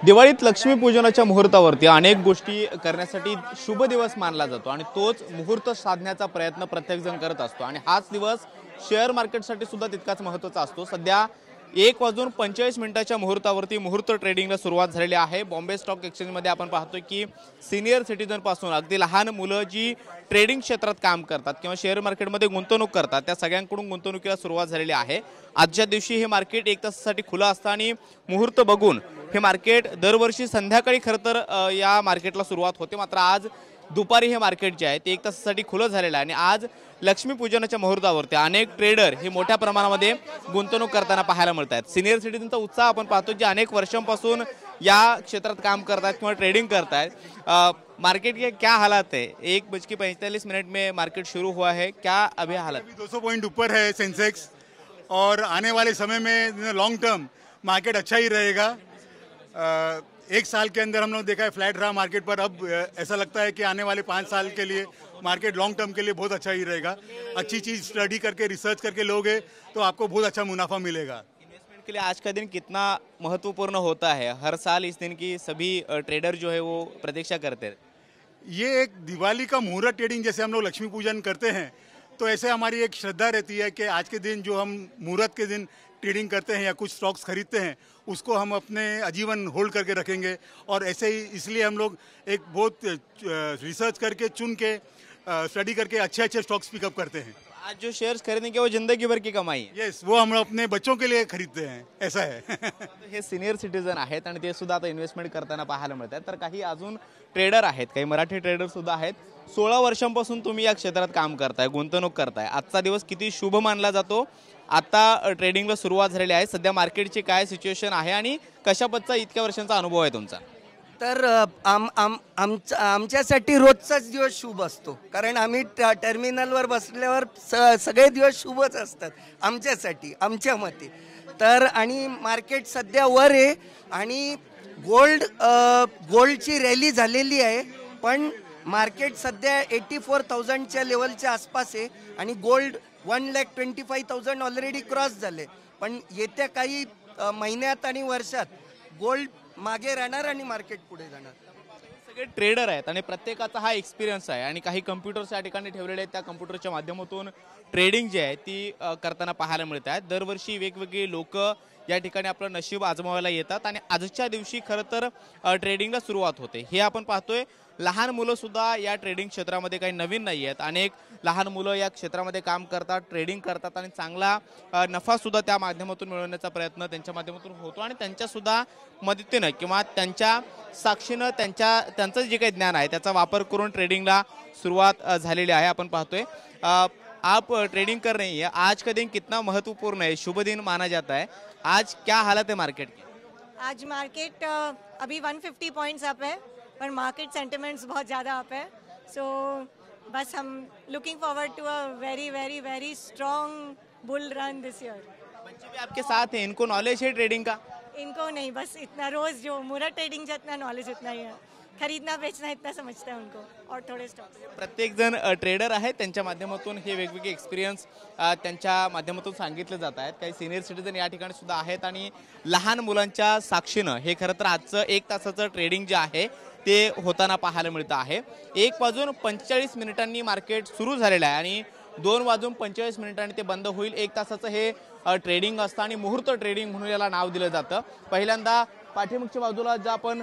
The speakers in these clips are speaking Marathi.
दिवाळीत लक्ष्मीपूजनाच्या मुहूर्तावरती अनेक गोष्टी करण्यासाठी शुभ दिवस मानला जातो आणि तोच मुहूर्त साधण्याचा प्रयत्न प्रत्येक जण करत असतो आणि हाच दिवस शेअर मार्केटसाठी सुद्धा तितकाच महत्त्वाचा असतो। सध्या 1:45 मुहूर्तावरती मुहूर्त ट्रेडिंगला सुरुवात झालेली आहे। बॉम्बे स्टॉक एक्सचेंजमध्ये आपण पाहतोय की सिनियर सिटीजन पासून अगदी लहान मुलं जी ट्रेडिंग क्षेत्रात काम करतात किंवा शेअर मार्केटमध्ये गुंतवणूक करतात त्या सगळ्यांकडून गुंतवणुकीला सुरुवात झालेली आहे। आजच्या दिवशी हे मार्केट 1 तासासाठी खुलं असतं आणि मुहूर्त बघून हे मार्केट दरवर्षी संध्याकाळी खरं तर या मार्केटला सुरुवात होते, मात्र आज दुपारी हे मार्केट जे आहे ते 1 तासासाठी खुलं झालेलं आहे आणि आज लक्ष्मीपूजनाच्या मुहूर्तावरती अनेक ट्रेडर हे मोठ्या प्रमाणामध्ये गुंतवणूक करताना पाहायला मिळत आहेत। सिनियर सिटीजनचा उत्साह आपण पाहतो जे अनेक वर्षांपासून या क्षेत्रात काम करतात किंवा ट्रेडिंग करतात। मार्केट के क्या हालात है? 1:45 में मार्केट शुरू हुआ है, क्या अभी हालत? 200 पॉइंट ऊपर है सेंसेक्स और आने वाले समय में लॉन्ग टर्म मार्केट अच्छा ही रहेगा। एक साल के अंदर हम लोग देखा है फ्लैट रहा मार्केट पर, अब ऐसा लगता है कि आने वाले 5 साल के लिए मार्केट लॉन्ग टर्म के लिए बहुत अच्छा ही रहेगा। अच्छी चीज़ स्टडी करके रिसर्च करके लोगे तो आपको बहुत अच्छा मुनाफा मिलेगा। इन्वेस्टमेंट के लिए आज का दिन कितना महत्वपूर्ण होता है? हर साल इस दिन की सभी ट्रेडर जो है वो प्रतीक्षा करते हैं। ये एक दिवाली का मुहूर्त ट्रेडिंग जैसे हम लोग लक्ष्मी पूजन करते हैं तो ऐसे हमारी एक श्रद्धा रहती है कि आज के दिन जो हम मुहूर्त के दिन ट्रेडिंग करते हैं या कुछ स्टॉक्स खरीदते हैं उसको हम अपने आजीवन होल्ड करके रखेंगे। और ऐसे ही इसलिए हम लोग एक बहुत रिसर्च करके चुन के स्टडी करके अच्छे स्टॉक्स पिकअप करते हैं। आज जो शेयर्स खरीदेंगे वो जिंदगी भर की कमाई है। येस, वो हम अपने बच्चों के लिए खरीदते हैं, ऐसा है। हे सिनियर सिटीजन आहेत आणि ते सुद्धा आता इन्व्हेस्टमेंट करताना पाहायला मिळतात। तर काही अजून ट्रेडर आहेत, काही मराठी ट्रेडर सुद्धा आहेत। 16 वर्षांपासून तुम्ही या क्षेत्रात काम करताय, गुंतवणूक करताय। आजचा दिवस किती शुभ मानला जातो? आता ट्रेडिंगला सुरुवात झालेली आहे, सध्या मार्केटची काय सिच्युएशन आहे आणि कशा पद्धतीचा इतक्या वर्षांचा अनुभव आहे तुमचा? तर आमच्यासाठी रोजचाच दिवस शुभ असतो, कारण आम्ही टर्मिनलवर बसल्यावर सगळे दिवस शुभच असतात आमच्यासाठी, आमच्या मते। तर आणि मार्केट सध्या वर आहे आणि गोल्डची रॅली झालेली आहे, पण मार्केट सध्या 84,000च्या लेवलच्या आसपास आहे आणि गोल्ड 1,25,000 ऑलरेडी क्रॉस झाले। पण येत्या काही महिन्यात आणि वर्षात गोल्ड मागे राहणार आणि मार्केट पुढे जाणार। सगळे ट्रेडर आहेत आणि प्रत्येकाचा हा एक्सपिरियन्स आहे आणि काही कम्प्युटर्स या ठिकाणी ठेवलेले आहेत, त्या कम्प्युटरच्या माध्यमातून ट्रेडिंग जे आहे ती करताना पाहायला मिळत आहेत। दरवर्षी वेगवेगळे लोक या ठिकाणी आपलं नशीब आजमावायला येतात आणि आजच्या दिवशी खरं तर ट्रेडिंगला सुरुवात होते। हे आपण पाहतोय लहान मुलं सुद्धा या ट्रेडिंग क्षेत्रामध्ये काही नवीन नाही आहेत। अनेक लहान मुलं या क्षेत्रामध्ये काम करतात, ट्रेडिंग करतात आणि चांगला नफा सुद्धा त्या माध्यमातून मिळवण्याचा प्रयत्न त्यांच्या माध्यमातून होतो आणि त्यांच्या सुद्धा मदतीनं किंवा त्यांच्या साक्षीनं त्यांचं जे काही ज्ञान आहे त्याचा वापर करून ट्रेडिंगला सुरुवात झालेली आहे। आपण पाहतोय आप ट्रेडिंग कर रही है, आज का दिन कितना महत्वपूर्ण है, शुभ दिन माना जाता है। आज क्या हालत है मार्केट की? आज मार्केट अभी 150 पॉइंट्स अप है, पर मार्केट सेंटिमेंट्स बहुत ज़्यादा अप है। सो बस हम looking forward to a very very very strong bull run this year. बच्चे भी आपके साथ हैं, इनको नॉलेज है ट्रेडिंग का? इनको नहीं, बस इतना रोज़ जो मुहूर्त ट्रेडिंग जितना नॉलेज उतना ही है, खरीदना बेचना इतना समझता है उनको और थोड़े स्टॉक्स। प्रत्येक जण ट्रेडर आहेत, त्यांच्या माध्यमातून हे वेगवेगळे एक्सपिरियन्स त्यांच्या माध्यमातून सांगितले जात आहेत। काही सिनियर सिटीजन या ठिकाणी सुद्धा आहेत आणि लहान मुलांच्या साक्षीनं हे खरं तर आजचं 1 तासाचं ट्रेडिंग जे आहे ते होताना पाहायला मिळतं आहे। 1:45 मार्केट सुरू झालेलं आहे आणि 2:45 ते बंद होईल। 1 तासाचं हे ट्रेडिंग असतं आणि मुहूर्त ट्रेडिंग म्हणून याला नाव दिलं जातं। पहिल्यांदा पाठीमागच्या बाजूला ज्या आपण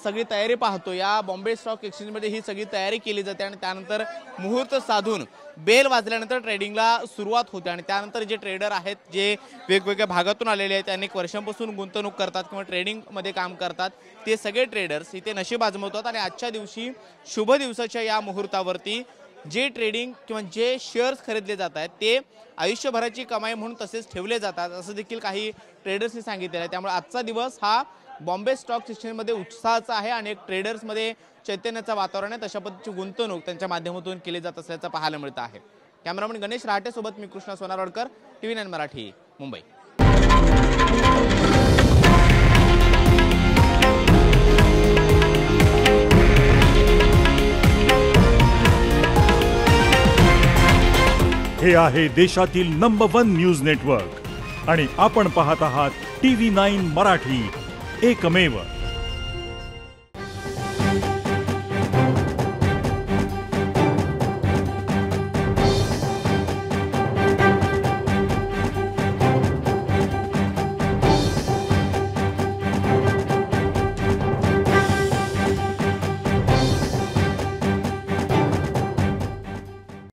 सगळी तयारी पाहतो, या बॉम्बे स्टॉक एक्सचेंजमध्ये ही सगळी तयारी केली जाते आणि त्यानंतर मुहूर्त साधून बेल वाजल्यानंतर ट्रेडिंगला सुरुवात होते आणि त्यानंतर जे ट्रेडर आहेत जे वेगवेगळ्या भागातून आलेले आहेत, अनेक वर्षांपासून गुंतवणूक करतात किंवा ट्रेडिंगमध्ये काम करतात, ते सगळे ट्रेडर्स इथे नशीब आजमावतात आणि आजच्या दिवशी शुभ दिवसाच्या या मुहूर्तावरती जे ट्रेडिंग किंवा जे शेअर्स खरेदले जात आहेत ते आयुष्यभराची कमाई म्हणून तसेच ठेवले जातात, असं देखील काही ट्रेडर्सनी सांगितलेलं आहे। त्यामुळे आजचा दिवस हा बॉम्बे स्टॉक एक्सचेंजमध्ये उत्साहाचा आहे आणि ट्रेडर्समध्ये चैतन्याचं वातावरण आहे। तशा पद्धतीची गुंतवणूक त्यांच्या माध्यमातून केली जात असल्याचं पाहायला मिळतं आहे। कॅमेरामन गणेश राहटे सोबत मी कृष्णा सोनारवाडकर, TV9 मराठी, मुंबई। हे आहे देशातील नंबर 1 न्यूज नेटवर्क आणि आपण पाहत आहात TV9 मराठी, एकमेव।